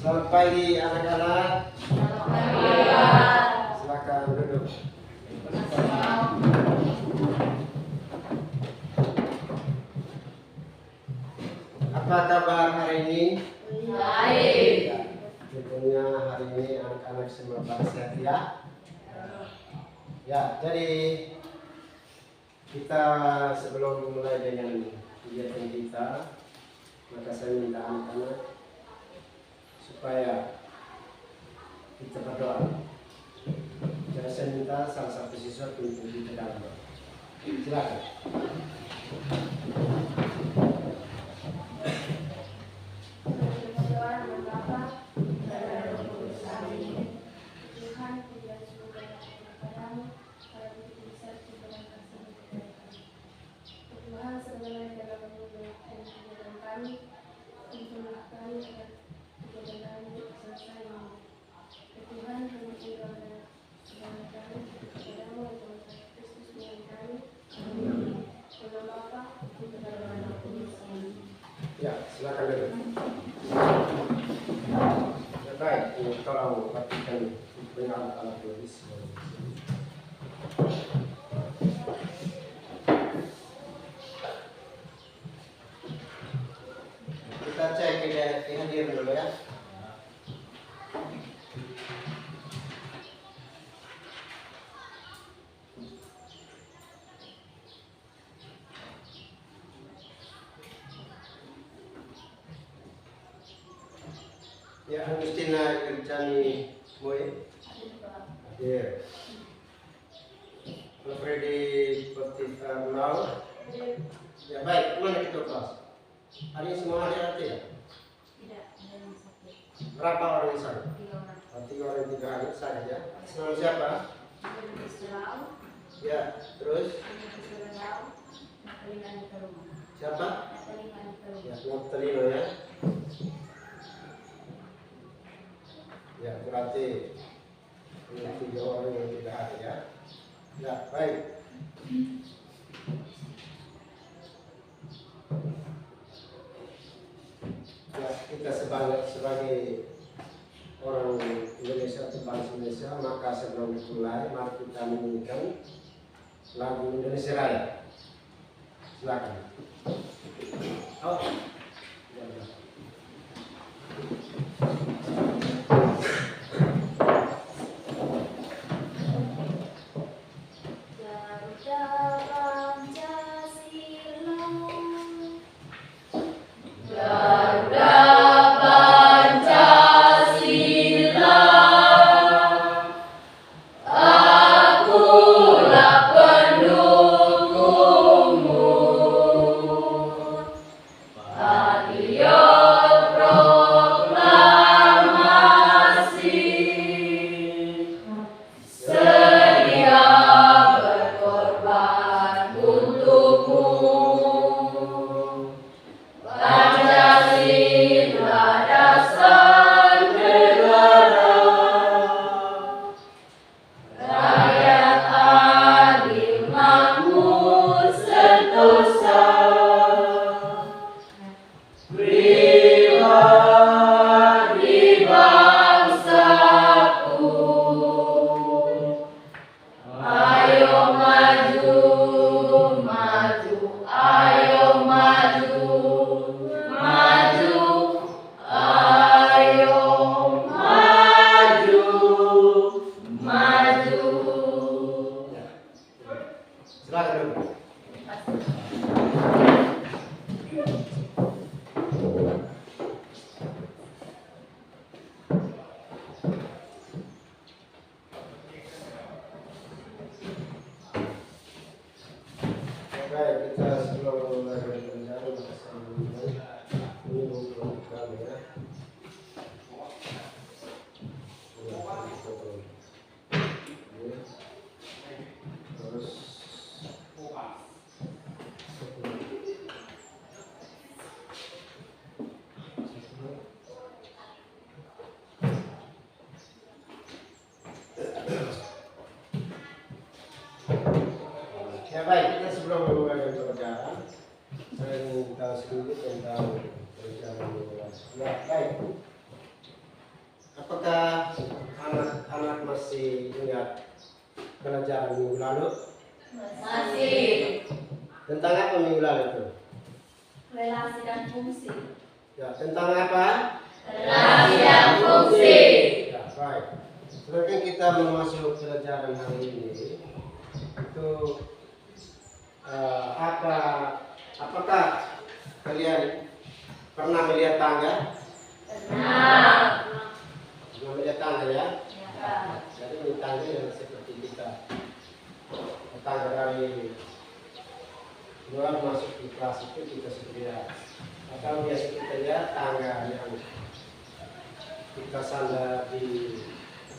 Selamat pagi anak-anak. Selamat pagi. Silakan duduk. Apa kabar hari ini? Baik. Ya, tentunya hari ini anak-anak semua sehat ya. Ya, jadi kita sebelum mulai dengan kegiatan kita, maka saya minta anak-anak supaya kita berdoa. Jadi saya minta salah satu siswa untuk kita dalam doa. Silakan. Ya, silakan dulu. Ya, baik, tolong perhatikan alat-alat tulis. Kita cek kehadiran dulu ya. Ya, Agustina Irjani Moe. Ya. Freddy Potifar Lau. Ya, baik. Mana kita kelas? Hari ini semua hadir tidak? Tidak, ada yang sakit. Berapa orang yang sakit? 3 orang. 3 orang 3 hari saja. Nama siapa? Ya, terus siapa? Ya, Noktelino ya. Ya, berarti ini 3 orang yang tidak ada ya. Ya, baik. Ya, kita sebagai orang Indonesia atau bangsa Indonesia, maka sebelum dimulai, mari kita menyanyikan lagu Indonesia Raya. Silakan. Oh. Ya, ya. Baik, kita sebelum mulai berbicara ini untuk kami ya. Terus ya baik, kita sebelum mulai berbicara, saya minta sedikit tentang perjalanan. Ya baik. masih ingat pelajaran minggu lalu? Masih. Tentang apa minggu lalu itu? Relasi dan fungsi. Ya, tentang apa? Relasi dan fungsi. Ya, baik. Sebelum kita memasuki pelajaran hari ini, itu apakah kalian pernah melihat tangga? Pernah. Pernah melihat tangga ya? Ya. Jadi ini tangga yang seperti kita tangga dari luar masuk di kelas itu kita sudah atau biasa kita lihat tangga yang kita sandar di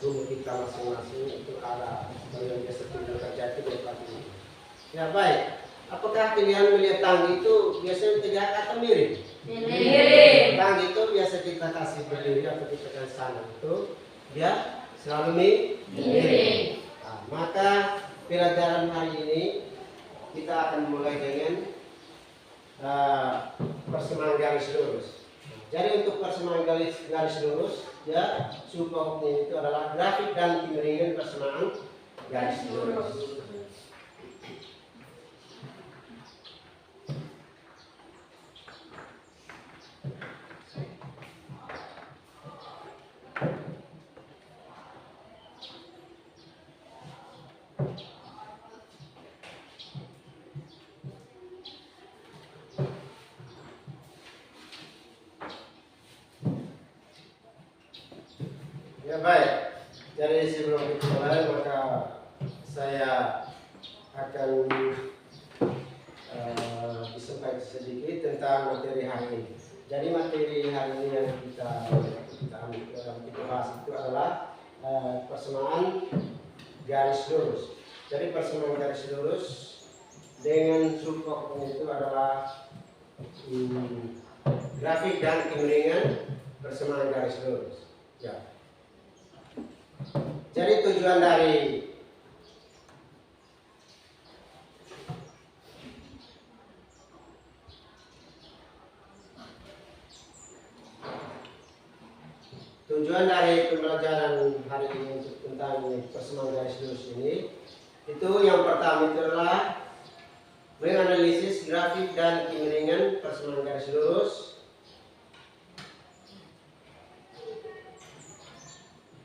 rumah kita masing-masing itu ada yang biasa kita kerja itu seperti ini. Ya baik. Apakah kalian melihat tangga itu biasanya tegak atau miring? Miring. Tangga itu biasa kita kasih berdiri atau kita kasih sandar itu dia selalu miring. Nah, maka pelajaran hari ini kita akan mulai dengan persamaan garis lurus. Jadi untuk persamaan garis lurus, ya subpokoknya itu adalah grafik dan kemiringan persamaan garis lurus. Ya baik, jadi sebelum kita mulai maka saya akan disampaikan sedikit tentang materi hari ini. Jadi materi hari ini yang kita bahas itu adalah persamaan garis lurus. Jadi persamaan garis lurus dengan subpokoknya itu adalah grafik dan kemiringan persamaan garis lurus. Ya. Jadi tujuan dari pembelajaran hari ini tentang persamaan garis lurus ini itu yang pertama itu adalah menganalisis grafik dan kemiringan persamaan garis lurus.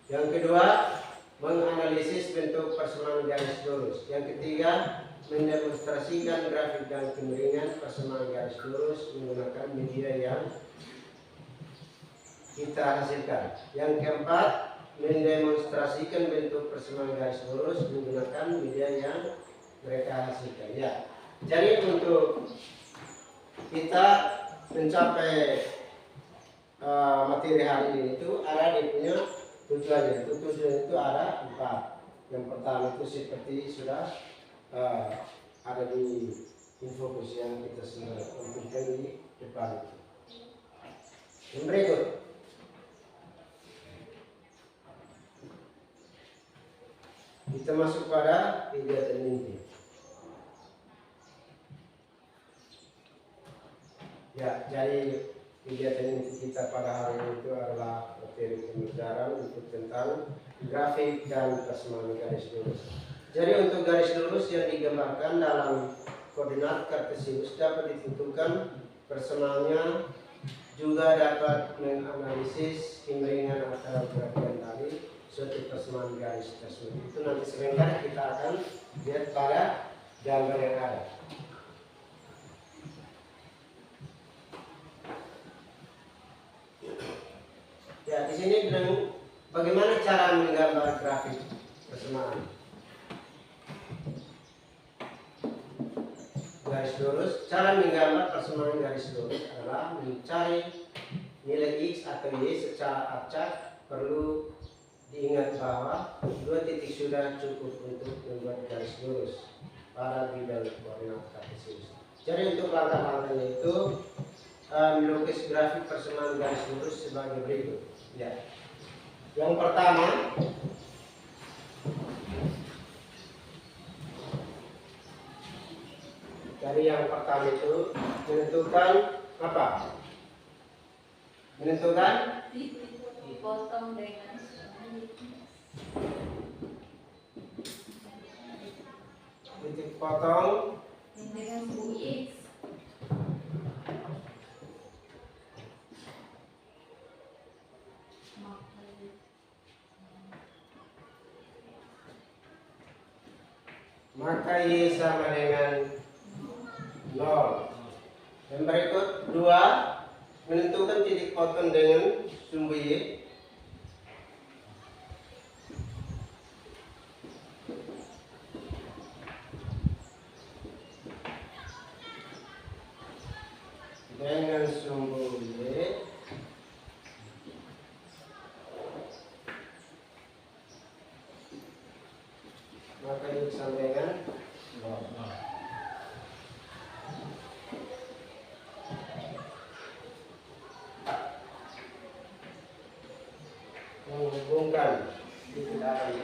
Yang kedua, menganalisis bentuk persamaan garis lurus. Yang ketiga, mendemonstrasikan grafik dan kemiringan persamaan garis lurus menggunakan media yang kita hasilkan. Yang keempat, mendemonstrasikan bentuk persamaan garis lurus menggunakan media yang mereka hasilkan. Ya. Jadi untuk kita mencapai materi hari ini itu ada di punya tujuannya. Tujuan itu ada 4. Yang pertama itu seperti sudah ada di infokus yang kita sudah tampilkan di depan itu. Yang berikut, kita masuk pada kegiatan inti. Ya, jadi kegiatan inti kita pada hari ini itu adalah materi pembelajaran untuk tentang grafik dan persamaan garis lurus. Jadi untuk garis lurus yang digambarkan dalam koordinat kartesius dapat ditentukan persamaannya, juga dapat menganalisis kemiringan antara gerakan tali suatu persamaan garis tersebut. Itu nanti sebentar kita akan lihat pada gambar yang ada. Ya, di sini bilang bagaimana cara menggambar grafik persamaan garis lurus. Cara menggambar persamaan garis lurus adalah mencari nilai x atau y secara acak. Perlu diingat bahwa 2 titik sudah cukup untuk membuat garis lurus pada bidang koordinat kartesius. Jadi untuk langkah-langkahnya itu melukis grafik persamaan garis lurus sebagai berikut. Ya. Yang pertama, dari yang pertama itu menentukan apa? Menentukan Dipotong dengan potong dengan suhu X maka Y sama dengan 0. Dan berikut 2 menentukan titik potong dengan sumbu Y. Dengan sumbu Y maka Y sama dengan 0. Menghubungkan titik arah Y.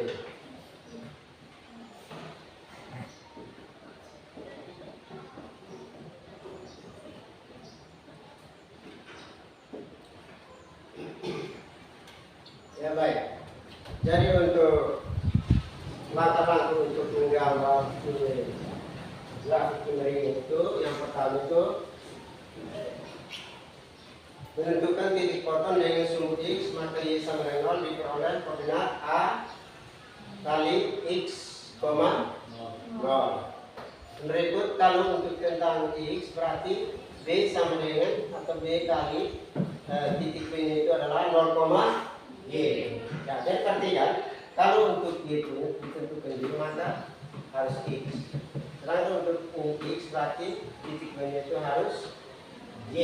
Ya baik. Jadi untuk langkah-langkah untuk menggambar grafik kemiringan itu, yang pertama itu menentukan titik potong dengan sumbu X, maka Y sama dengan 0 diperoleh koordinat A kali X, 0. Berikut kalau untuk tentang X berarti B sama dengan atau B kali titik B itu adalah 0, Y. Ya, jadi perhatikan kalau untuk Y itu ditentukan Y maka harus X. Sedangkan untuk X berarti titik B itu harus Y.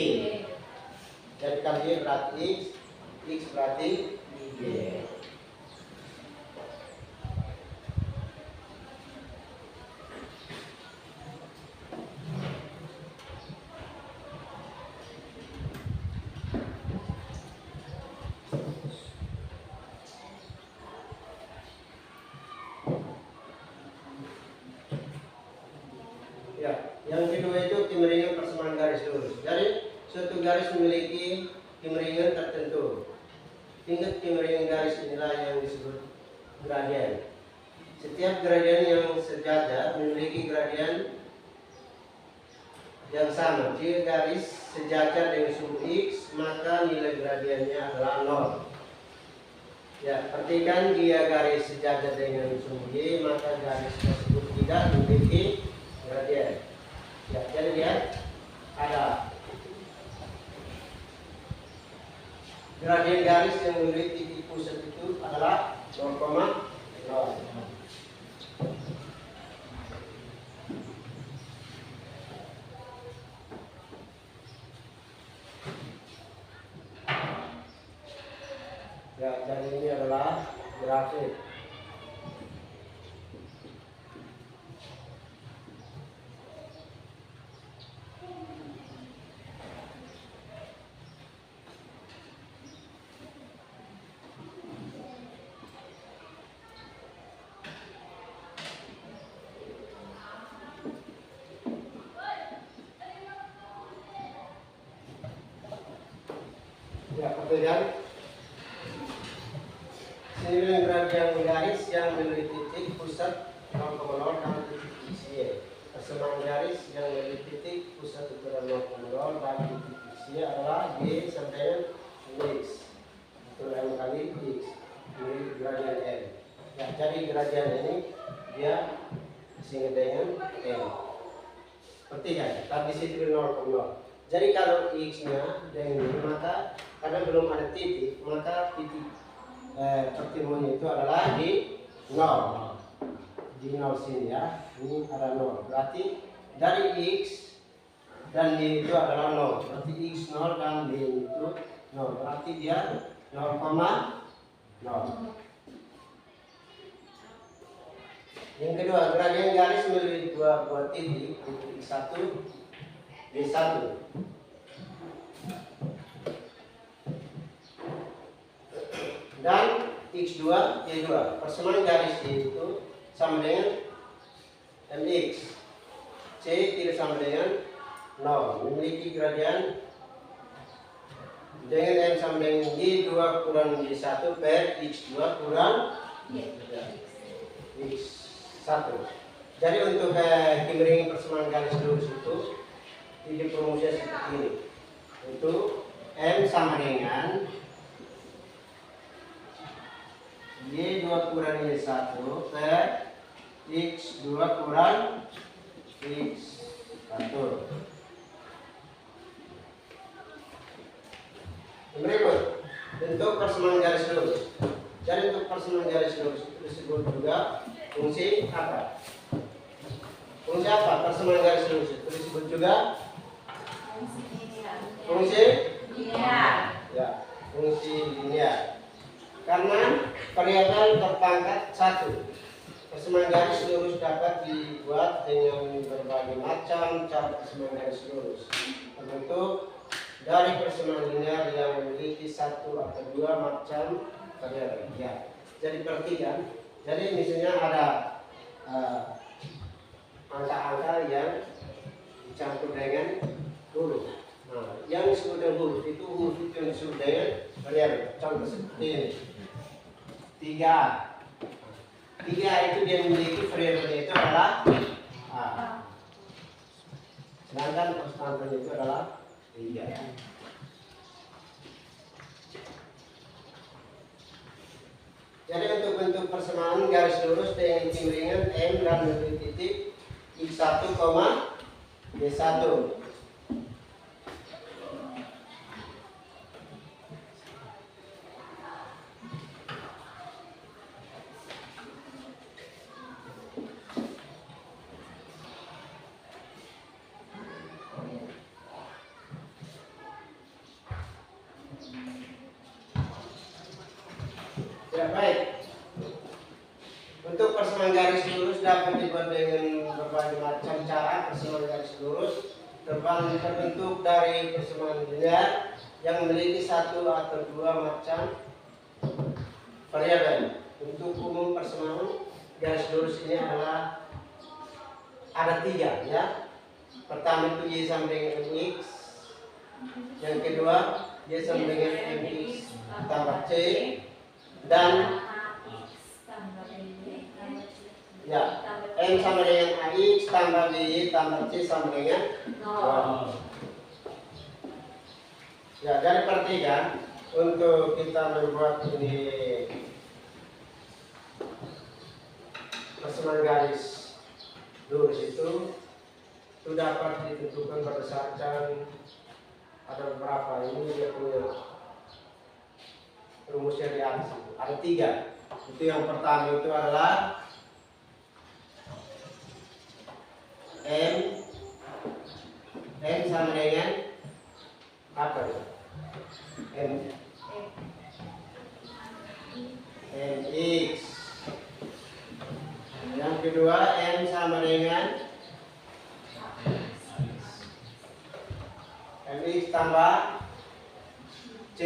Jadi kalau Y berarti X berarti Y. Ya, yang kedua itu kemiringan persamaan garis lurus. Jadi suatu garis memiliki kemiringan tertentu. Tingkat kemiringan garis inilah yang disebut gradien. Setiap gradien yang sejajar memiliki gradien yang sama. Jika garis sejajar dengan sumbu X, maka nilai gradiennya adalah 0. Ya, perhatikan jika garis sejajar dengan sumbu Y, maka garis tersebut tidak memiliki gradien. Ya, jadi lihat ada gradien garis yang memiliki titik pusat itu adalah 0,0. Ya, dan ini adalah grafik. Ya, perhatikan. Sini gradien garis yang memiliki titik pusat 0,0 dan titik X, Y. Persamaan garis yang memiliki titik pusat ukuran 0,0 dan titik X, Y adalah Y sampai X. Itu M kali X. Ini gradien M. Ya, jadi gradien ini dia disingkat dengan M. Perhatikan, tadi situ 0,0. Jadi kalau X-nya dengan ini, maka karena belum ada titik, maka titik pertemuannya itu adalah di 0. Di 0 sini ya. Ini ada 0. Berarti dari X dan Y itu adalah 0. Berarti X 0 dan Y itu 0. Berarti dia 0,0. Yang kedua, gradien garis memiliki dua buah titik, titik 1, D1. Dan X2, Y2. Persamaan garis itu sama dengan MX. C tidak sama dengan 0. Memiliki gradien dengan M sama dengan Y2 kurang Y1 per X2 kurang X1. Jadi untuk kemiringan persamaan garis lurus itu dipromosikan seperti ini. Untuk M sama dengan Y2 kurang Y1 per X2 kurang X1. Berikut bentuk persamaan garis lurus. Jadi untuk persamaan garis lurus itu disebut juga fungsi apa? Fungsi apa? Persamaan garis lurus itu disebut juga fungsi linear. ya, fungsi linear. Karena variabel berpangkat 1. Persamaan garis lurus dapat dibuat dengan berbagai macam cara persamaan garis lurus. Terbentuk dari persamaan linear yang memiliki satu atau dua macam variabel. Ya. Jadi perhatikan. Jadi misalnya ada angka-angka yang dicampur dengan huruf. Nah, yang disebut dengan huruf itu yang disebut dengan variabel. Contoh seperti ini. 3 itu dia memiliki variabelnya itu adalah A. Sedangkan konstantanya itu adalah 3. Jadi untuk bentuk persamaan garis lurus dengan kemiringan M dan titik X1, Y1. Ya, baik. Untuk persamaan garis lurus dapat dibuat dengan berbagai macam cara. Persamaan garis lurus terbentuk dari persamaan linear yang memiliki satu atau dua macam variabel. Untuk umum persamaan garis lurus ini adalah ada 3 ya. Pertama itu Y sama dengan MX. Yang kedua Y sama dengan MX tambah C. Dan ya, M sama dengan AX tambah BY tambah C sama dengan 0. Ya, jadi perhatikan untuk kita membuat ini persamaan garis lurus itu dapat ditentukan berdasarkan ada beberapa ini dia punya rumusnya di atas itu. Ada 3. Itu yang pertama itu adalah M sama dengan apa ya? MX. Yang kedua M sama dengan MX tambah C.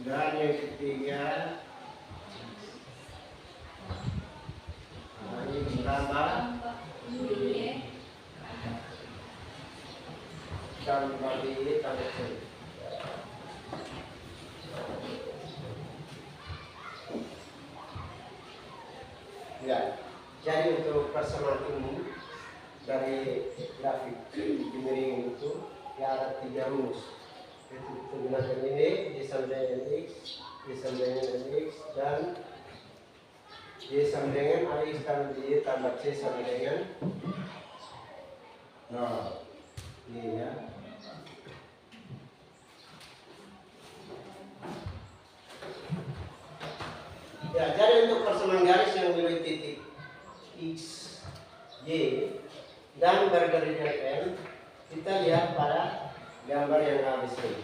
Dan yang ketiga MX tambah B tambah C. Ya, jadi untuk persamaan umum dari grafik kemiringan itu ya ada 3 rumus. Itu menggunakan ini Y sama dengan X, Y sama dengan X, dan Y sama dengan AX tambah Y tambah C sama dengan 0. Ini ya. Ya, jadi untuk persamaan garis yang memiliki titik X, Y, dan bergaris M, kita lihat pada gambar yang habis ini.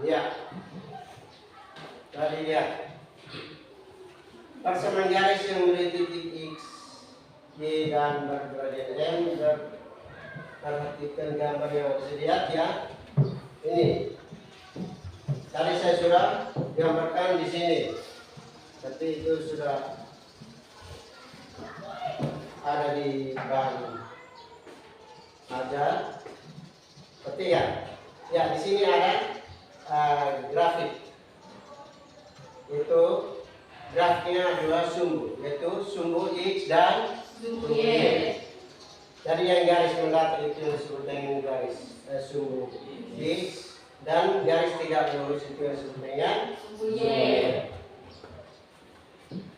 Ya, tadi lihat persamaan garis yang memiliki titik X, Y, dan bergaris M. Perhatikan gambar yang bisa dilihat ya. Ini tadi saya sudah gambarkan di sini, tapi itu sudah ada di bahan ajar. perhatikan. Ya, di sini ada grafik. Itu grafiknya dua sumbu, yaitu sumbu X dan Sumbu sumbu Y. Y. Jadi yang garis mendatar itu disebut dengan garis sumbu X, dan garis tidak lurus itu yang disebut dengan Sumbu Y.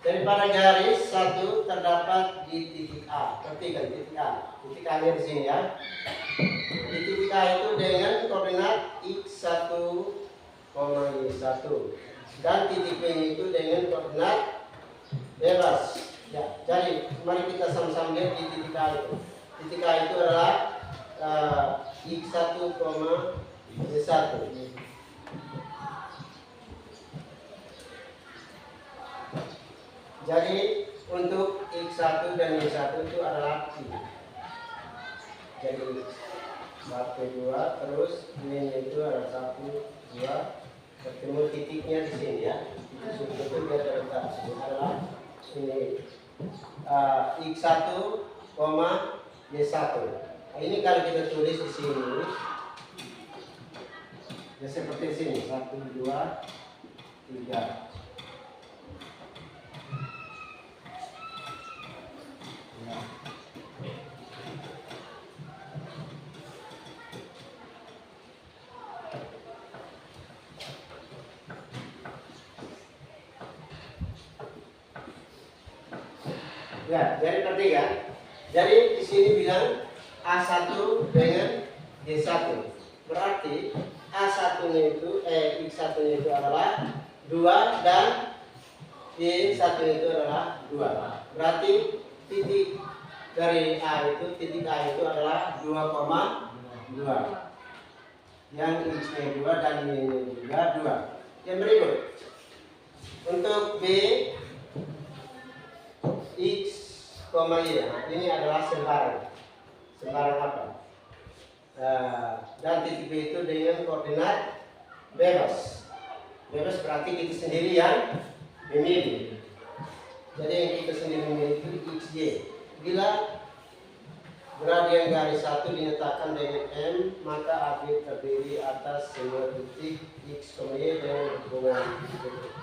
Daripada garis satu terdapat di titik A. Perhatikan titik A. Titik A di sini ya. Di titik A itu dengan koordinat X1, Y1. Dan titik B itu dengan koordinat bebas. Ya, jadi mari kita sama-sama lihat di titik A itu. Titik A itu adalah X1, Y1. Jadi untuk X1 dan Y1 itu adalah I. Jadi 1, 2, terus ini itu adalah 1, 2, ketemu titiknya di sini ya. Titik itu dia terletak di sini adalah ini X1, Y1. Nah, ini kalau kita tulis di sini ya seperti sini 1, 2, 3. Ya, jadi perhatikan. Jadi di sini bilang A1 dengan Y1. Berarti A1-nya itu X1-nya itu adalah 2 dan Y1-nya itu adalah 2. Berarti titik dari titik A itu adalah 2,2. Yang X-nya 2 dan Y-nya juga 2. Yang berikut. Untuk B X, Y, ini adalah sembarang. Sembarang apa? Dan titik B itu dengan koordinat bebas. Bebas berarti kita sendiri yang memilih. Jadi yang kita sendiri memilih itu XY. Bila gradian garis 1 dinyatakan dengan M, maka AB terdiri atas semua titik X, Y dengan hubungan berikut.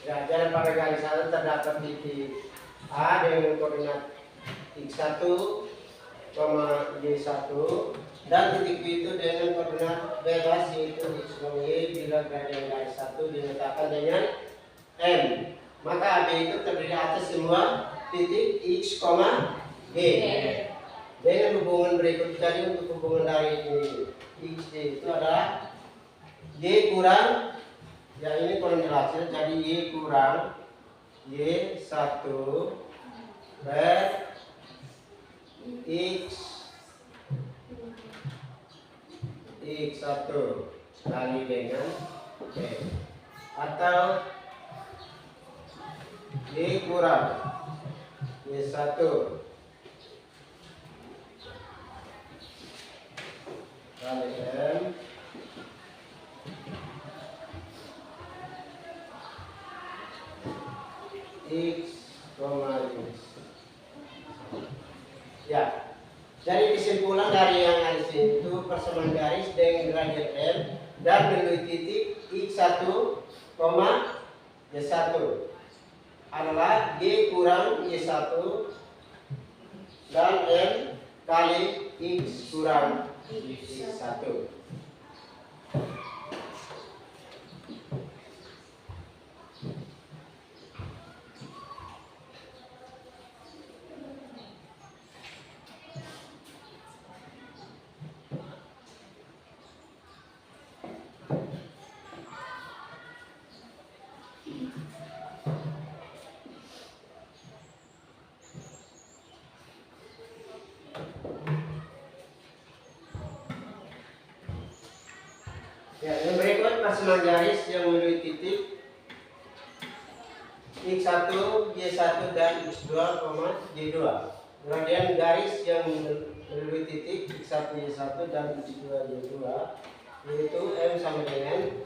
Ya, jalan pada garis 1 terdapat titik A dengan koordinat X1, Y1, dan titik B itu dengan koordinat bebas yaitu X, Y. Bila gradian garis 1 dinyatakan dengan M, maka AB itu terdiri atas semua titik X, Y dengan hubungan berikut. Jadi untuk hubungan dari ini X itu adalah Y kurang, ya ini kurang jelas ya. Jadi Y kurang Y1 per X1 kali dengan M, atau Y kurang Y1 kali M X, Y. Ya, jadi kesimpulan dari yang ada di sini itu persamaan garis dengan gradian M dan menuju titik X1, Y1 adalah Y kurang Y1 dan M kali X kurang X1. Ya, yang berikut persamaan garis yang menuju titik X1, Y1 dan X2, Y2. Gradian garis yang melalui titik X1 Y1 dan X2 Y2 yaitu M sama dengan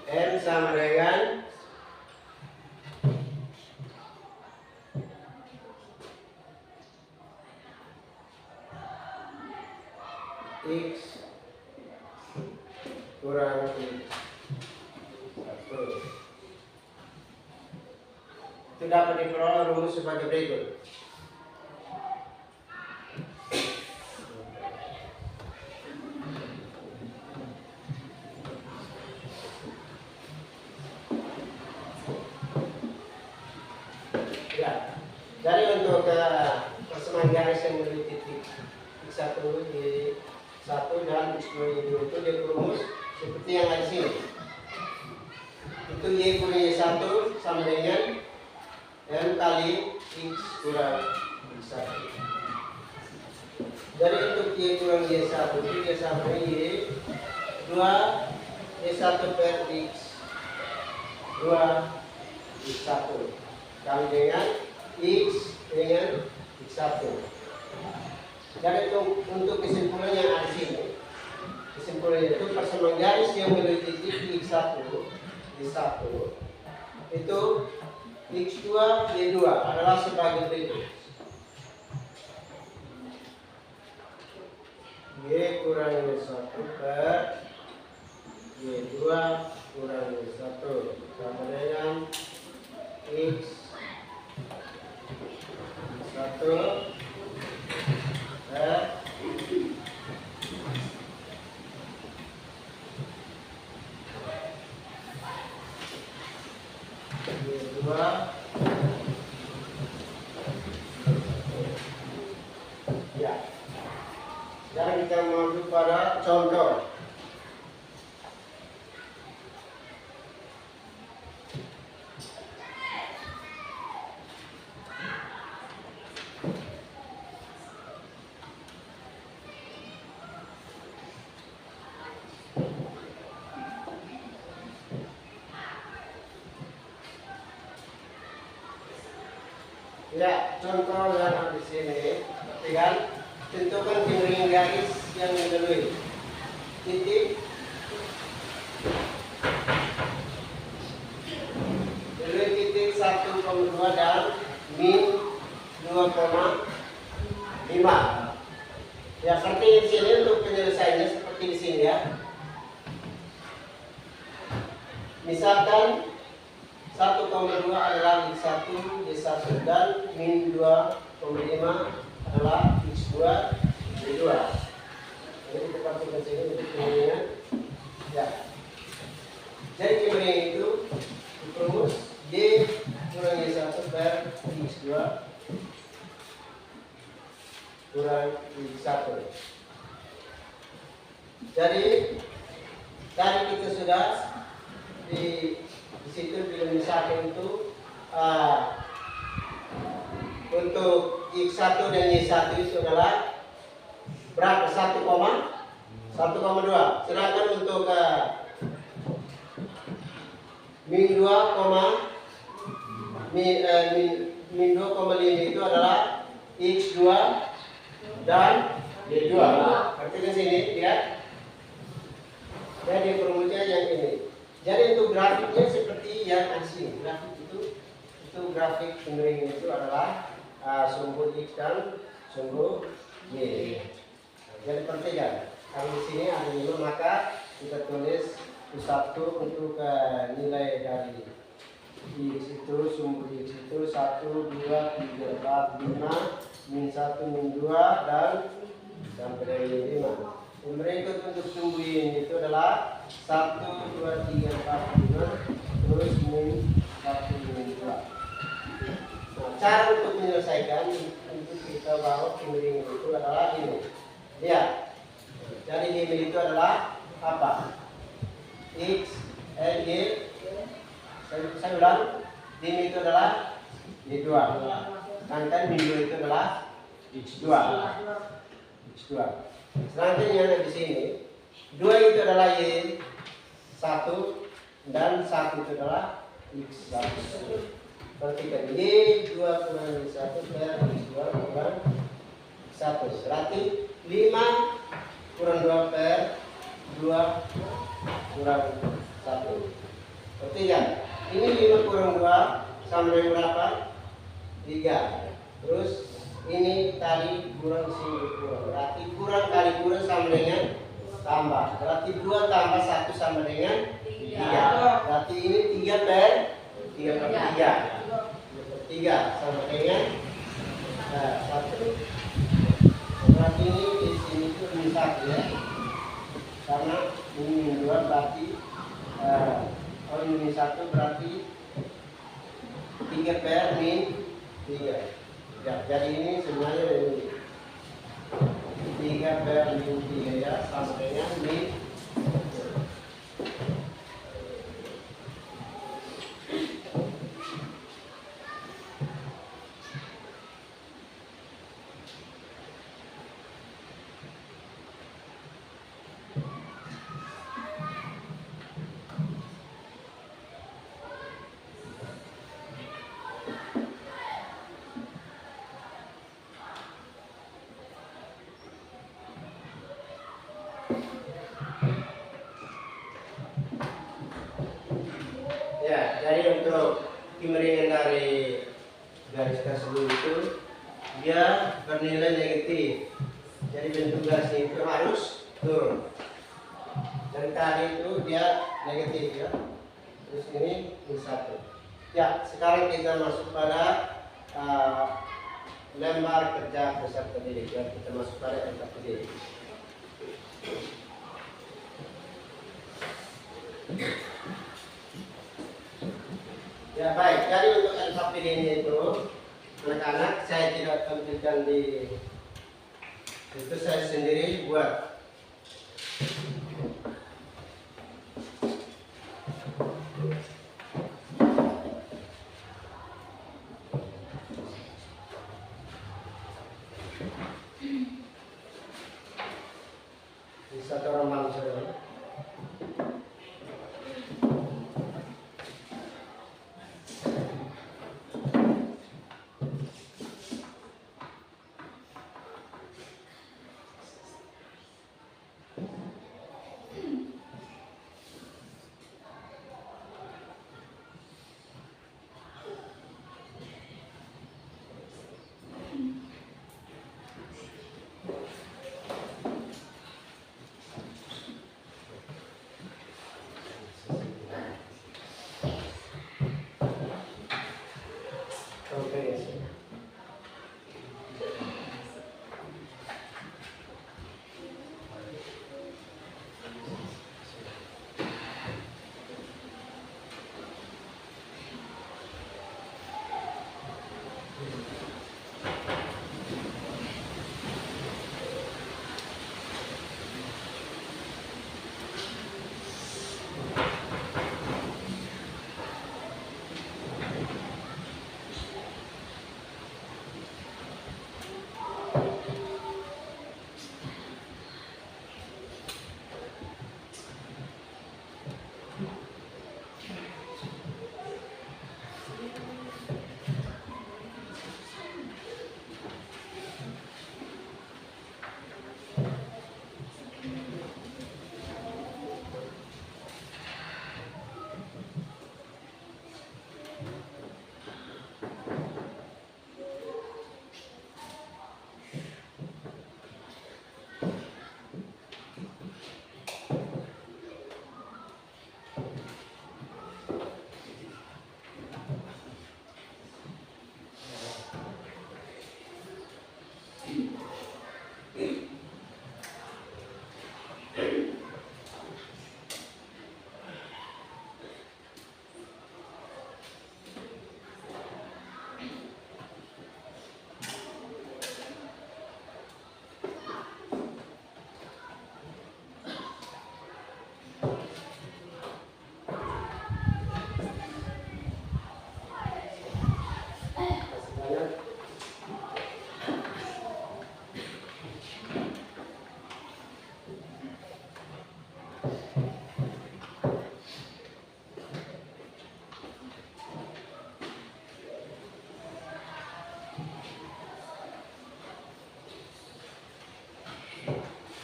M sama dengan X kurang X1. Itu dapat diperoleh rumus sebagai berikut. Ya, jadi untuk persamaan garis yang melalui titik X1 Y1 dan X2 Y2 itu dirumus seperti yang ada di sini. Itu Y kurang Y1 sama dengan M kali X kurang Y1. Jadi untuk Y kurang Y1 itu dia sama dengan Y2 Y1 per X 2 X1 kali dengan X dengan X1. Jadi untuk kesimpulannya ada di sini. Kesimpulannya itu persamaan garis yang melalui titik X1 Y1 itu X2 Y2 adalah sebagai berikut. Y kurang Y1 per Y2 kurang Y1 sama dengan X 1 per Y2 ya. Sekarang kita masuk pada contoh. Ya, contoh yang ada di sini, perhatikan, tentukan kemiringan garis yang melalui titik melalui titik 1,2 dan min 2,5. Ya, seperti di sini untuk penyelesaiannya seperti di sini ya. Misalkan 1,2 adalah X1 Y1 dan min 2,5 adalah X2 Y2. Jadi kita pastikan sini untuk kemiringan. Ya. Jadi kemiringan itu dirumus Y kurang Y1 per X2 kurang X1. Jadi tadi kita sudah di situ belum misalkan itu untuk X1 dan Y1 itu adalah berapa? 1,2. Sedangkan untuk min 2,5 itu adalah X2 dan Y2. Artinya sini lihat. Jadi perumusnya yang ini. Jadi untuk grafiknya seperti yang asing. Grafik itu grafik kemiringan itu adalah sumbu X dan sumbu Y. Jadi perhatikan, kalau di sini ada 5 maka kita tulis satu untuk nilai dari X itu sumbu X itu 1, 2, 3, 4, 5, min 1, min 2 dan sampai dari 5. Yang berikut untuk sumbu Y itu adalah 1, 2, 3, 4, 5 terus min 1, min 2. Nah, cara untuk menyelesaikan untuk kita bawa kemiringan itu adalah ini. Lihat. Jadi ini itu adalah apa? X, Y. Saya ulang. Ini itu adalah Y2. Sedangkan min 2 itu adalah X2. Selanjutnya di sini 2 itu adalah Y, 1 dan 1 itu adalah X1. Perhatikan Y 2 kurang Y1 per X2 kurang 1. Berarti 5 kurang 2 per 2 kurang 1. Berarti ya, ini 5 kurang 2 sama dengan berapa? 3. Terus ini tadi kurang sini kurang. Berarti kurang kali kurang sama dengan tambah. Berarti 2 tambah 1 sama dengan 3. Berarti ini 3 per 3 sama dengan 1. Berarti ini di sini itu min 1 ya. Karena ini min 2 berarti min 1 berarti 3 per min 3. Ya, jadi ini sebenarnya ini 3 per min 3 ya sama dengan min. Ya, jadi untuk kemiringan dari garis tersebut itu dia bernilai negatif. Jadi bentuk garisnya itu harus turun. Dan tadi itu dia negatif ya. Terus ini min 1. Ya, sekarang kita masuk pada lembar kerja peserta didik. Ya, kita masuk pada peserta didik. Ya baik, jadi untuk LKPD ini itu anak-anak saya tidak tampilkan di itu, saya sendiri buat. Bisa orang bangsa ya.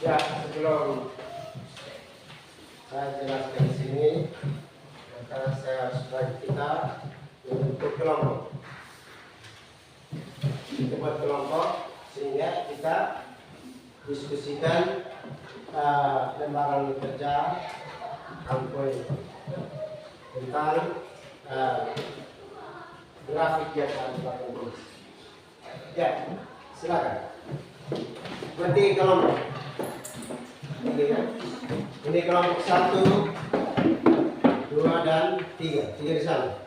Ya, sebelum saya jelaskan di sini, maka saya harus bagi kita membentuk kelompok. Kita buat kelompok sehingga kita diskusikan lembaran kerja poin tentang grafik yang harus dilakukan. Ya, silakan. Berarti kelompok ini ya. Ini kelompok 1, 2 dan 3. 3 di sana.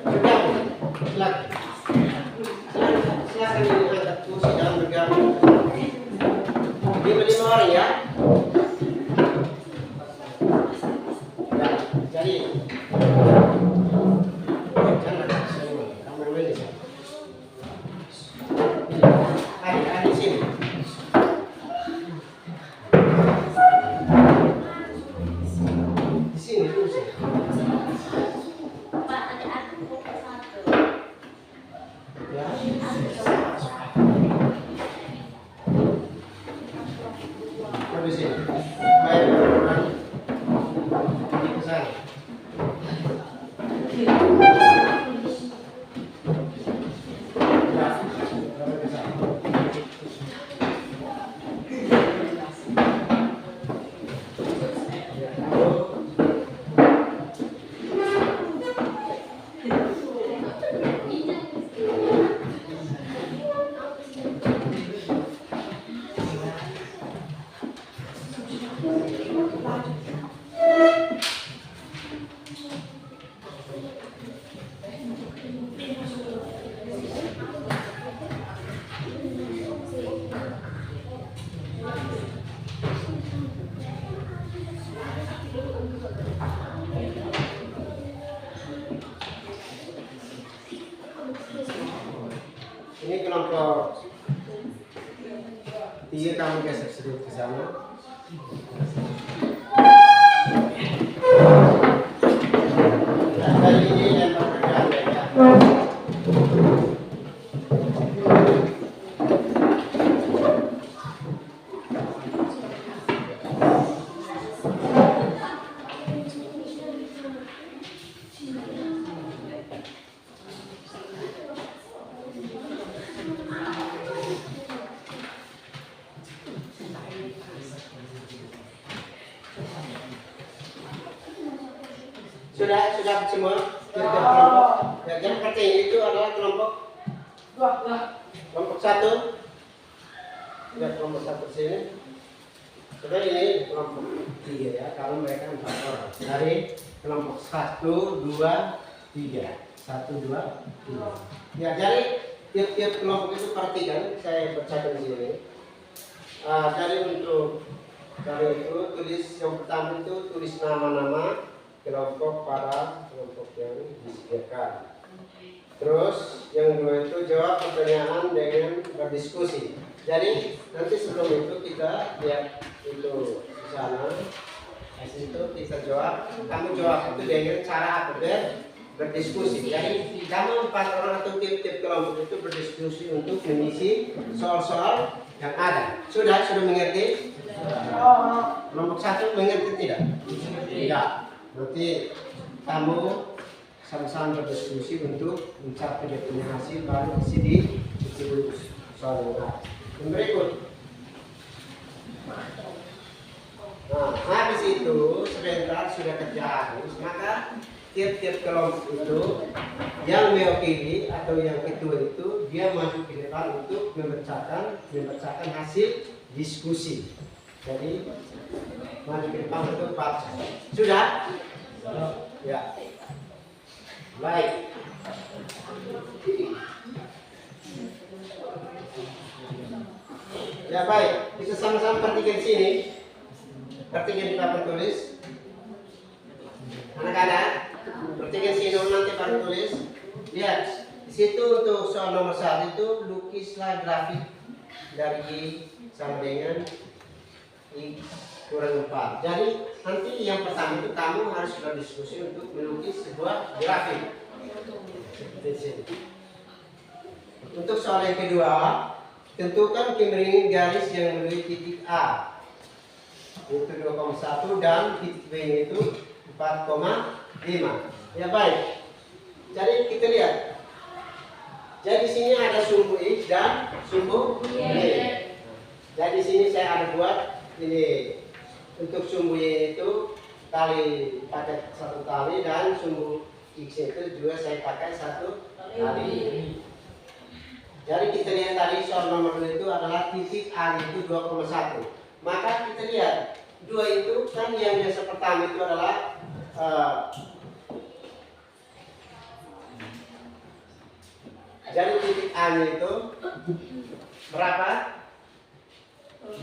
Bergabung. Silakan. Silakan ini angkat kursi dan bergabung. 5 orang ya. Ya, jadi jangan semua. Kamu ini. Di sini. Di sini dulu sih. Pak, ada aku buka satu. Ya. Di sini. Baik, ini ke sana. Ya, ke sana. Ya, lalu ini kelompok 3, kamu geser sedikit ke sana. Ya, kali ini lempar kerjaan ya. Sudah semua tiga kelompok. Ya, yang penting itu adalah kelompok 1. Ya, kelompok 1 sini. Sudah ini kelompok 3 ya. Kalau mereka 4 orang. Dari kelompok 1, 2, 3. 1, 2, 3. Ya, jadi tiap-tiap kelompok itu perhatikan. Saya bacakan di sini. Jadi untuk kali itu tulis yang pertama itu tulis nama-nama kelompok para kelompok yang disediakan. Terus yang kedua itu jawab pertanyaan dengan berdiskusi. Jadi nanti sebelum itu kita lihat itu di sana. Di situ kita jawab. Kamu jawab itu dengan cara apa? Berdiskusi. Jadi kamu 4 orang atau tiap-tiap kelompok itu berdiskusi untuk mengisi soal-soal yang ada. Sudah mengerti? Kelompok 1 mengerti tidak? Tidak. Nanti kamu sama-sama berdiskusi untuk mencapai definisi baru isi di itu soal yang berikut. Nah, habis itu sebentar sudah kerja habis, maka tiap-tiap kelompok itu yang mewakili atau yang ketua itu dia maju ke depan untuk membacakan hasil diskusi. Jadi maju ke depan untuk baca. Sudah? Ya. Baik. Ya baik, kita sama-sama perhatikan sini. Perhatikan di papan tulis. Anak-anak, perhatikan sini nanti papan tulis. Lihat, di situ untuk soal nomor 1 itu lukislah grafik dari Y sama dengan X kurang 4. Jadi nanti yang pertama itu kamu harus berdiskusi untuk melukis sebuah grafik seperti sini. Untuk soal yang kedua, tentukan kemiringan garis yang menuju titik A itu 2,1 dan titik B itu 4,5. Ya baik. Jadi kita lihat. Jadi sini ada sumbu X dan sumbu Y. Jadi sini saya ada buat ini untuk sumbu Y itu tali pakai satu tali dan sumbu X itu juga saya pakai satu tali. Jadi kita lihat tadi soal nomor 2 itu adalah titik A itu 2,1. Maka kita lihat 2 itu kan yang biasa pertama itu adalah jadi titik A itu berapa? 2,1.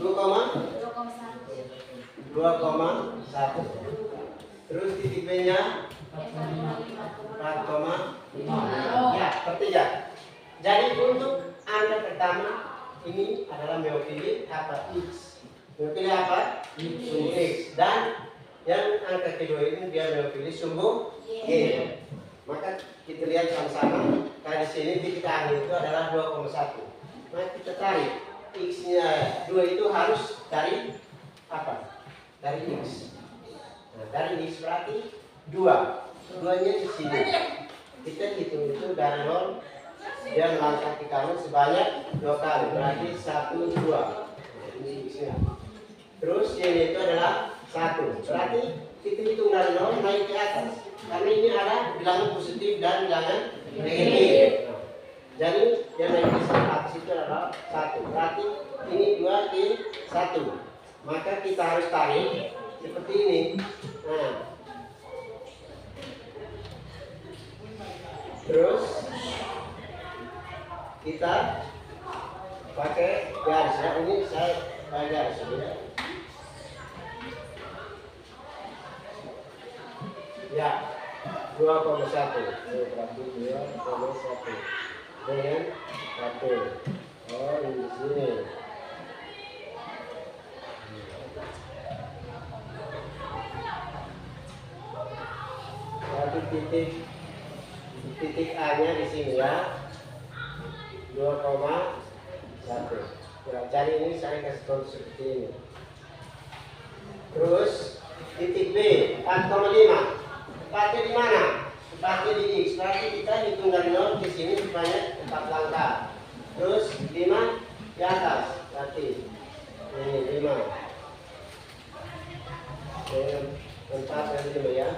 Terus titik B nya 4,5. Ya, ketiga. Jadi untuk angka pertama ini adalah mewakili apa? X. Mewakili apa? Sumbu X. Dan yang angka kedua ini dia mewakili sumbu Y. Maka kita lihat sama-sama. Di sini titik A itu adalah 2,1. Maka kita tarik X-nya 2 itu harus dari apa? Dari X. Nah, dari X berarti 2. 2-nya di sini. Kita hitung itu dari 0. Dia melangkah ke kanan sebanyak 2 kali. Berarti 1, 2. Nah, ini X-nya. Terus yang itu adalah 1. Berarti kita hitung dari 0 naik ke atas. Karena ini ada bilangan positif dan bilangan negatif. Jadi yang naik ke atas itu adalah 1. Berarti ini 2 ke 1. Maka kita harus tarik seperti ini. Nah. Terus kita pakai garis. Ya, ini saya pakai garis ya. Ya, 2,1. Berarti 2,1 dengan 1. Oh, di sini. Berarti titik A-nya di sini ya. 2,1. Ya, cari ini saya kasih tahu seperti ini. Terus titik B 4,5. Tepatnya di mana? Tepatnya di X. Berarti kita hitung dari 0 ke sini supaya 4 langkah. Terus 5 di atas. Berarti ini 5. 4 dan 5 ya.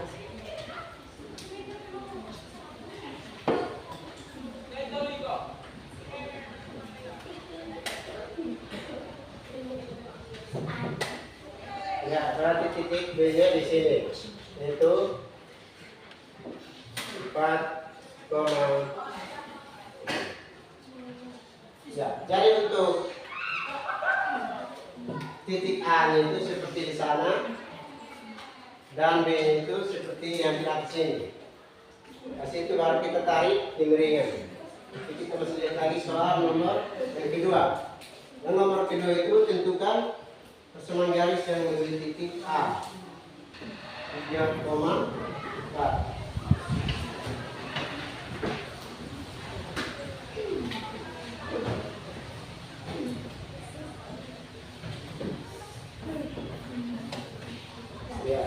Ya, berarti titik B-nya di sini. Itu 4, ya, jadi untuk titik A itu seperti di sana dan B itu seperti yang di atas sini. Nah, situ baru kita tarik kemiringan. Jadi kita masih lihat lagi soal nomor yang kedua. Dan nomor kedua itu tentukan persamaan garis yang menuju titik A. 3,4. Ya.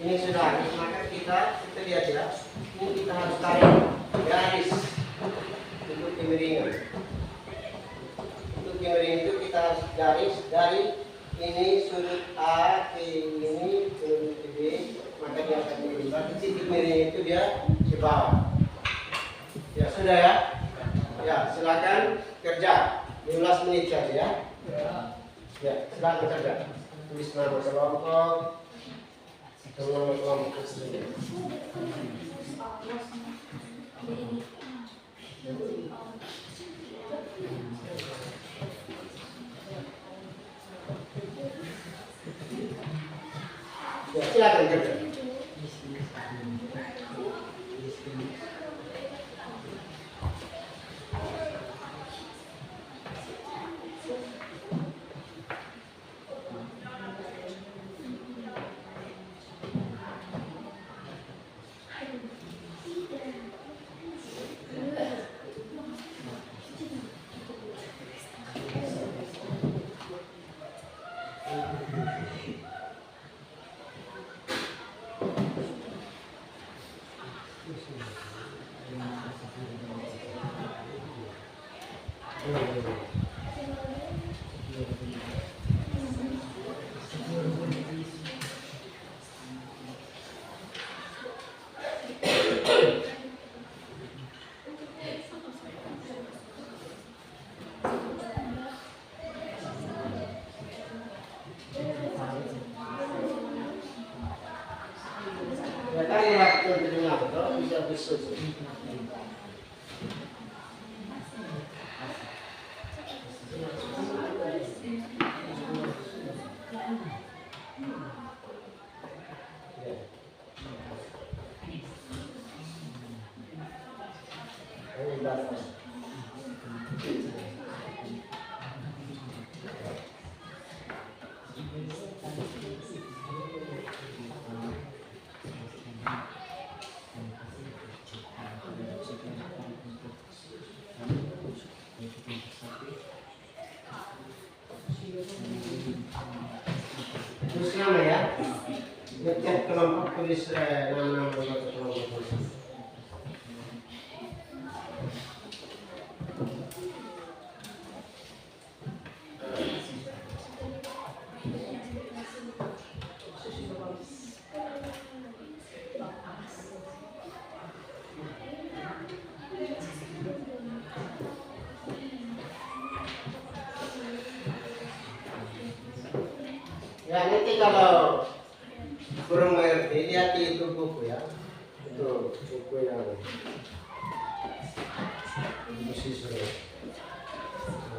Ini sudah, maka kita lihat ya. Ini kita harus tarik garis untuk kemiringan. Untuk kemiringan itu kita harus garis dari ini sudut A ke ini sudut ke B, maka dia akan miring. Berarti titik miring itu dia ke bawah. Ya sudah ya. Ya silakan kerja. 15 menit saja ya. Ya silakan kerja. Tulis nama kelompok. Nama kelompok sendiri. Ya, silakan kerja. Ya kan waktu terdengar toh bisa besok. Terus nama ya, tiap kelompok tulis nama-nama anggota kelompok tulis. Ya nanti kalau kurang mengerti lihat di itu buku ya, itu buku yang mesti sudah.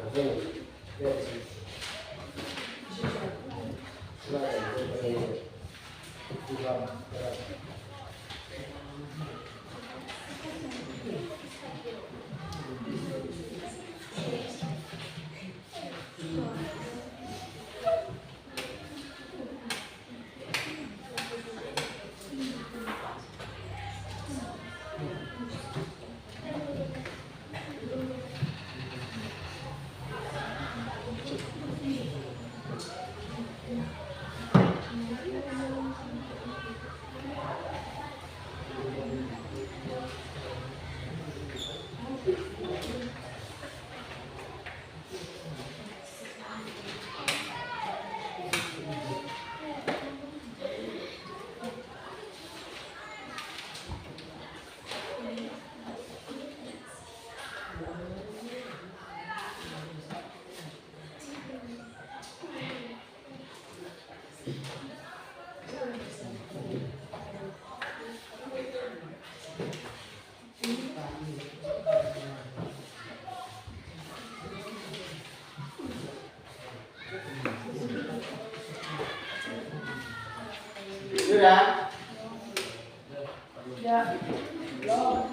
Nah, ini lihat di sini. Silakan ini di bawah. Sudah? Ya. Belum.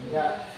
Ya.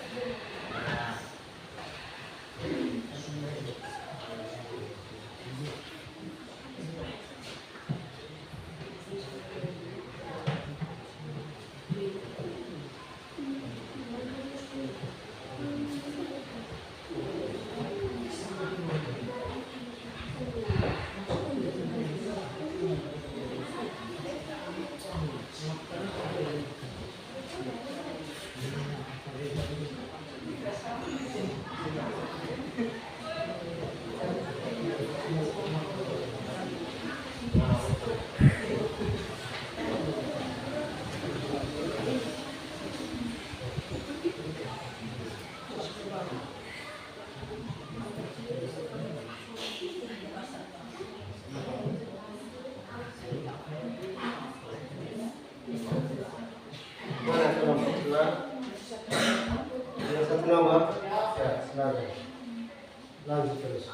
lanjut terus.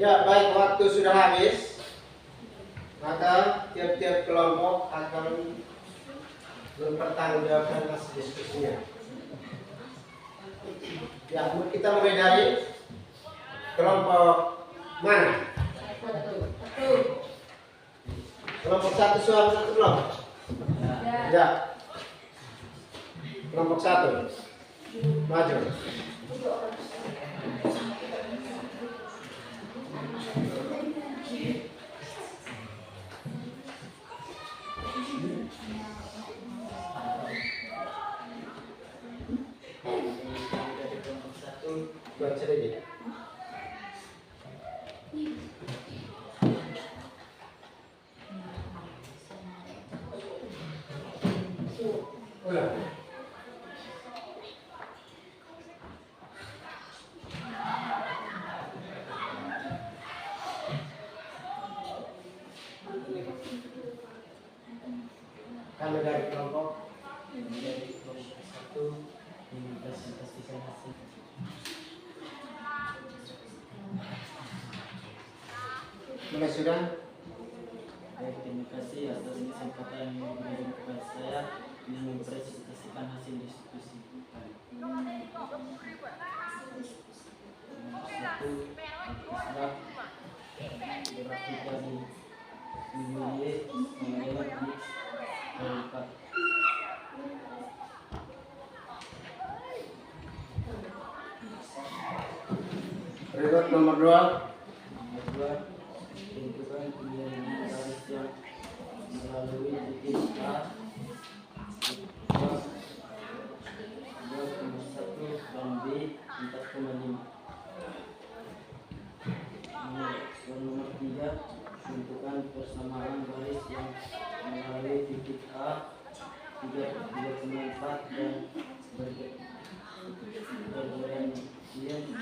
Ya, baik, waktu sudah habis. Maka tiap-tiap kelompok akan mempertanggungjawabkan hasil diskusinya. Ya, kita mulai dari kelompok mana? Kelompok satu suara satu kelompok. Ya. Kelompok satu. Maju. Buat sedikit. Ulang. Kami dari kelompok satu mempresentasikan hasil. Mulai sudah. Baik, terima kasih atas kesempatan yang diberikan kepada saya untuk mempresentasikan hasil diskusi. Satu, Islam berarti dari Minggu mengenai Mix Berikut nomor 2. Nomor 2, tentukan pilihan garis yang melalui titik A 2,1 dan B 4,5. Nomor 3, tentukan persamaan garis yang melalui titik A 3,4 dan bergerian 2.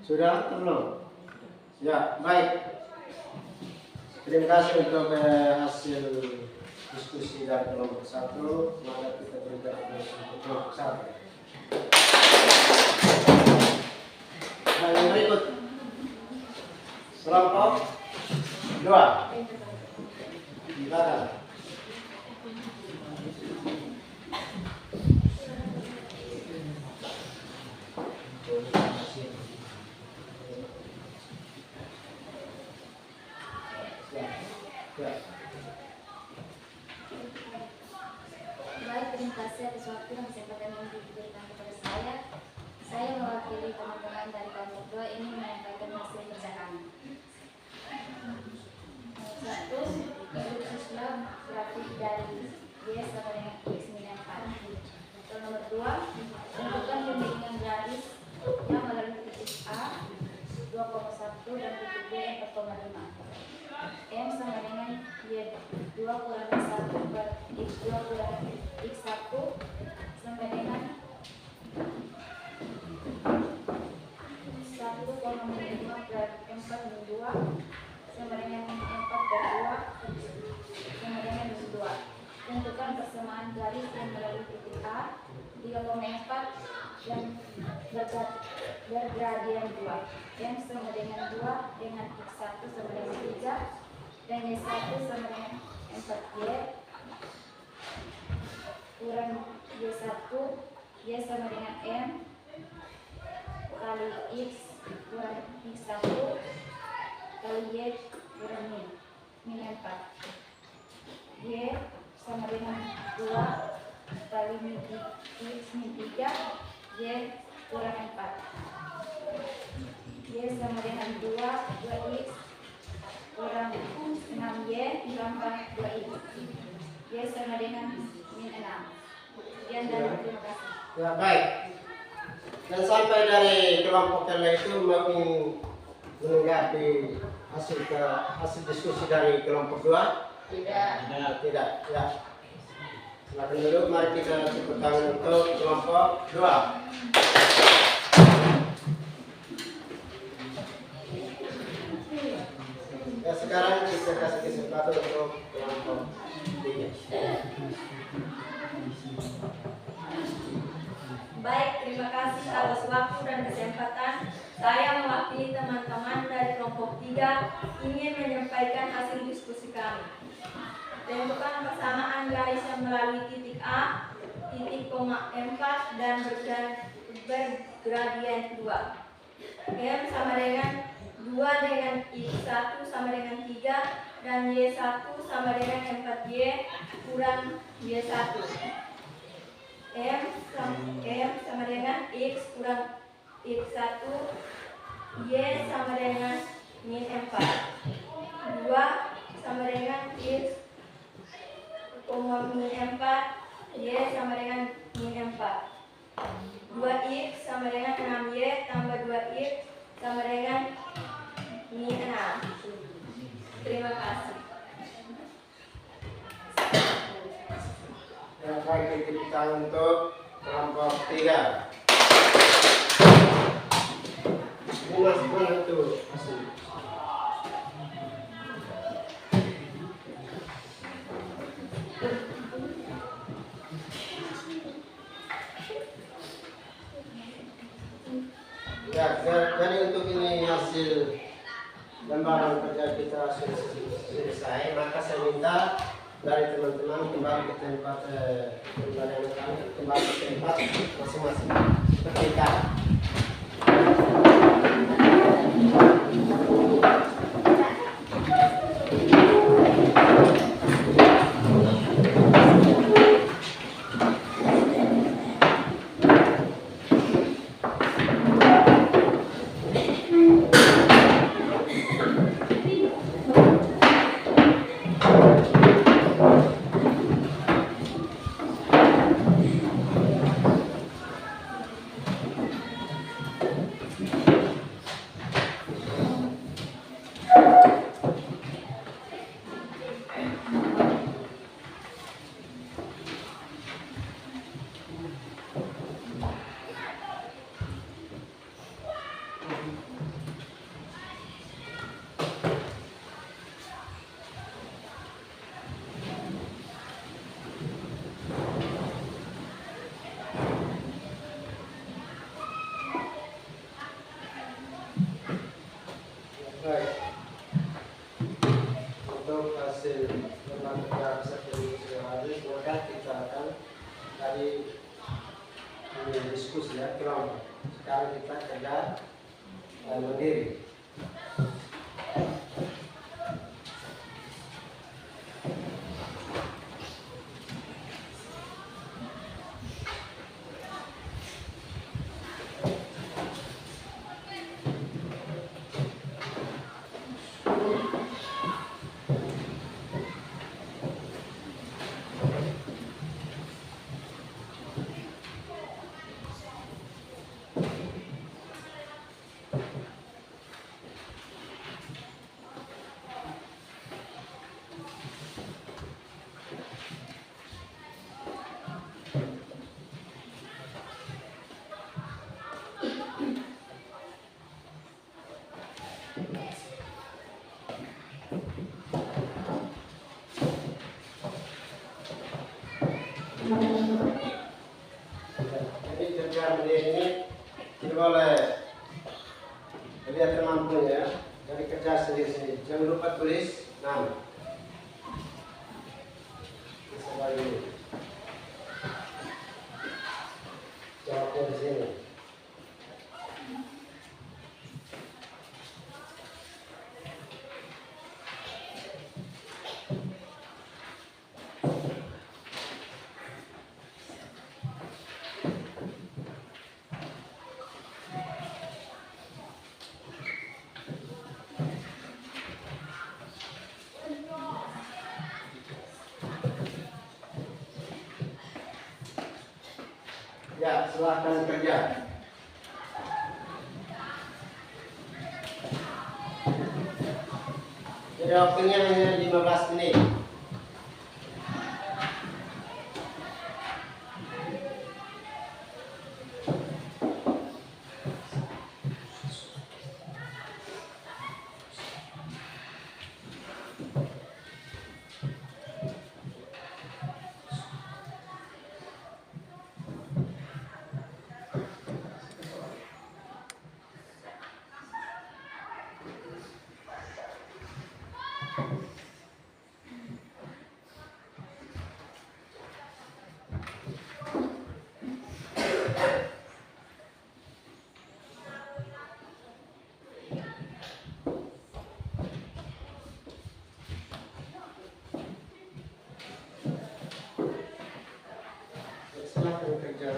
Sudah atau belum? Ya, baik. Terima kasih untuk hasil diskusi dari kelompok 1. Maka kita berikan aplaus untuk kelompok 1. Nah, yang berikut kelompok 2. Silakan. Baik, terima kasih atas waktu dan kesempatan yang diberikan kepada saya. Saya mewakili teman-teman dari kelompok 2 ini menyampaikan hasil kerjaan. Satu, bentuk Islam grafik dari Y sama dengan X minus 4. Nomor 2, tentukan pembimbingan garis yang melalui titik A 2,1 dan titik B 4,5. M sama dengan Y2 kurang 1 per X2 kurang X1 sama dengan 1,5 per 4 min 2 sama dengan 4 per 2 sama dengan min 2. Tentukan persamaan garis yang melalui titik A 3,4 dan bergradian 2. M sama dengan 2 dengan X1 sama dengan 3 dan Y1 sama dengan 4Y kurang Y1, Y sama dengan M kali X kurang X1 kali Y kurang min 4. Y sama dengan 2 kali min X min 3 Y kurang 4. Y sama dengan 2X kurang 6Y tambah 2X. Y sama dengan min 6. Sekian dan terima kasih. Ya, baik. Dan sampai dari kelompok yang lain itu mau menanggapi hasil diskusi dari kelompok 2? Tidak. Tidak. Ya. Silakan dulu. Mari kita tepuk tangan untuk kelompok 2. Ya, sekarang kita kasih kesempatan untuk kelompok 3. Baik, terima kasih atas waktu dan kesempatan. Saya mewakili teman-teman dari kelompok 3 ingin menyampaikan hasil diskusi kami. Tentukan persamaan garis yang melalui titik A, titik koma 4 dan bergradien 2. M sama dengan 2 dengan X1 sama dengan 3 dan Y1 sama dengan 4Y kurang Y1. M sama dengan X kurang X1, Y sama dengan min 4. 2 sama dengan X, min 4, Y sama dengan min 4. 2X sama dengan 6Y tambah 2X sama dengan min 6. Terima kasih. Yang baik kita untuk kelompok 3. Mana itu hasil? Ya, jadi untuk ini hasil lembaran kerja kita sudah selesai, maka saya minta dari teman-teman kembali ke tempat kembali ke tempat masing-masing seperti tadi. Baik. Untuk hasil lembaga kerja seperti sudah habis, maka kita akan tadi diskusi ya kelompok. Sekarang kita kerja mandiri. Jadi kerja mandiri ini tidak boleh lihat kemampuannya, jadi kerja sendiri-sendiri. Jangan lupa tulis nama. Bisa bagi ini. silahkan kerja. Jadi waktunya hanya 15 menit. Silahkan kerja.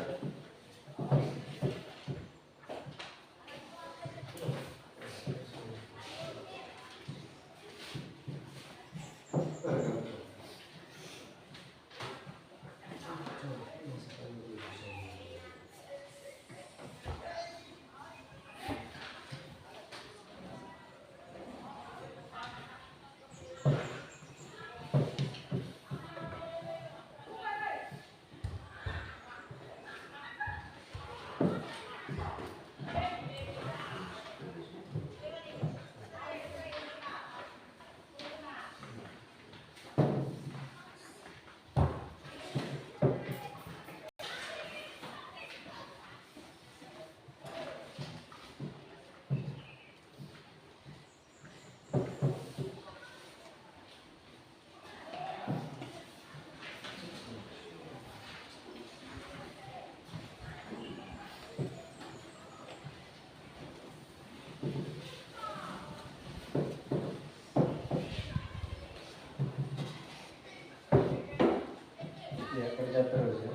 Ya, kerja terus ya.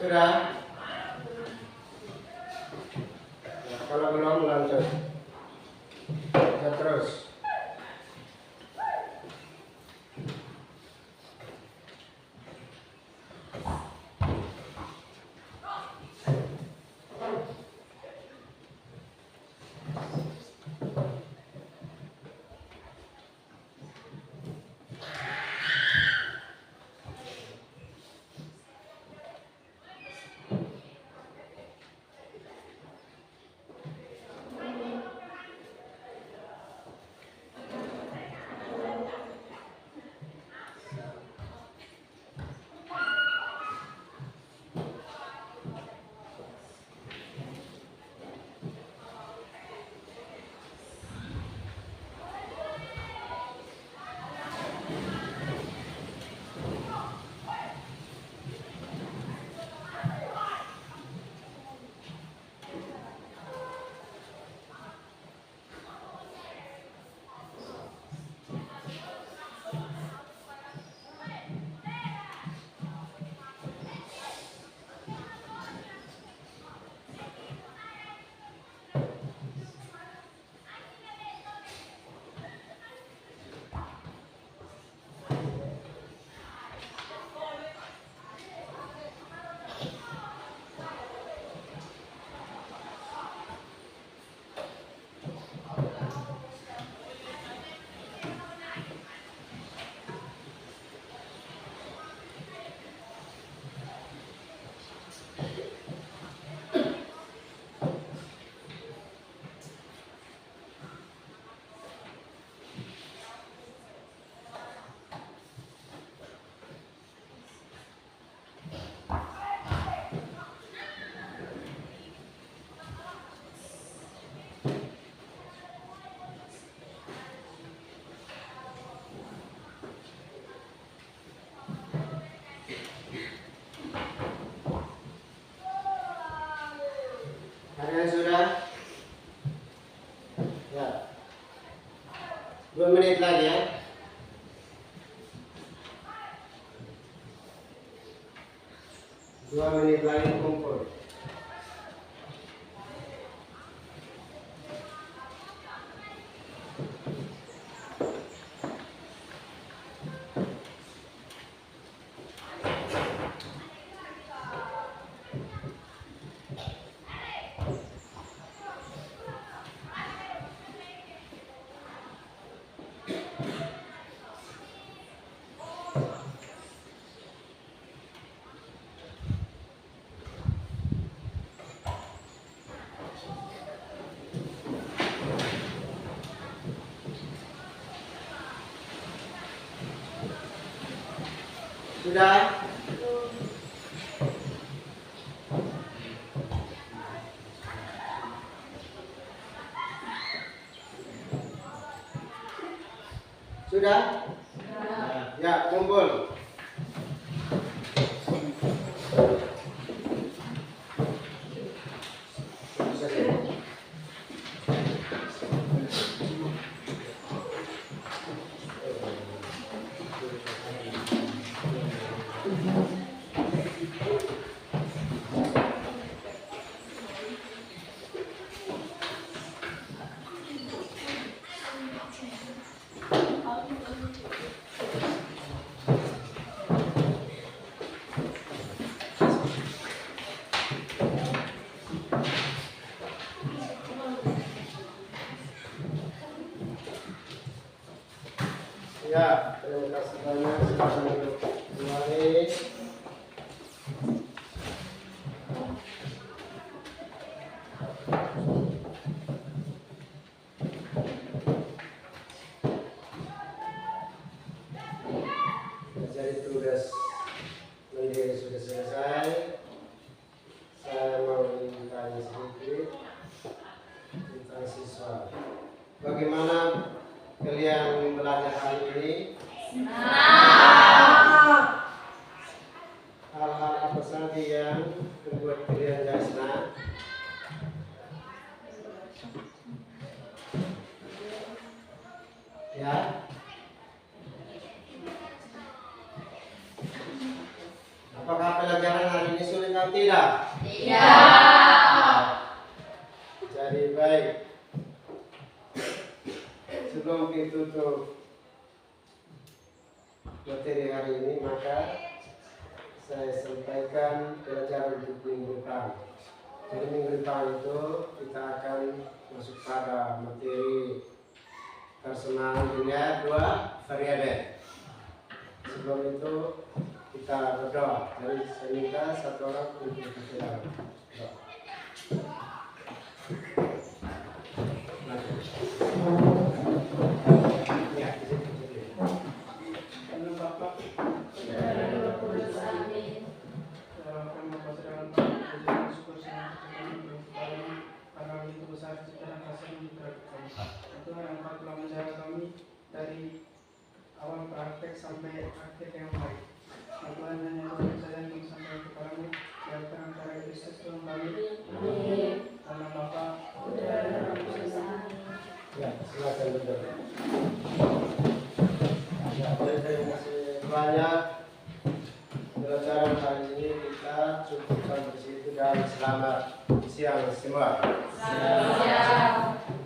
Sudah? Nah, kalau belum lanjut. Kerja terus. 2 menit lagi ya. Dua menit lagi kumpul. Sudah? Sudah? Ya, kumpul. Ya, terima kasih banyak. Silakan duduk kembali. Jadi tugas mandiri sudah selesai. Saya mau bertanya sedikit tentang siswa. Bagaimana kalian belajar hari ini? Hal-hal apa saja yang membuat kalian gak senang? Ya? Apakah pelajaran hari ini sulit atau tidak? Jadi baik. Sebelum kita tutup materi hari ini, maka saya sampaikan pelajaran untuk minggu depan. Jadi minggu depan itu kita akan masuk pada materi persamaan linear 2 variabel. Sebelum itu kita berdoa. Jadi saya minta satu orang untuk berdoa. Tuhan yang telah menjaga kami dari awal praktek sampai akhir yang baik. Tuhan hanya kepercayaan yang sampai kepadamu yang antara Kristus Tuhan kami. Karena Bapa, Putra dan Roh Kudus. Ya, silakan duduk. Ya, terima kasih banyak. Pelajaran hari ini kita cukupkan di situ dan selamat siang semua. Selamat siang.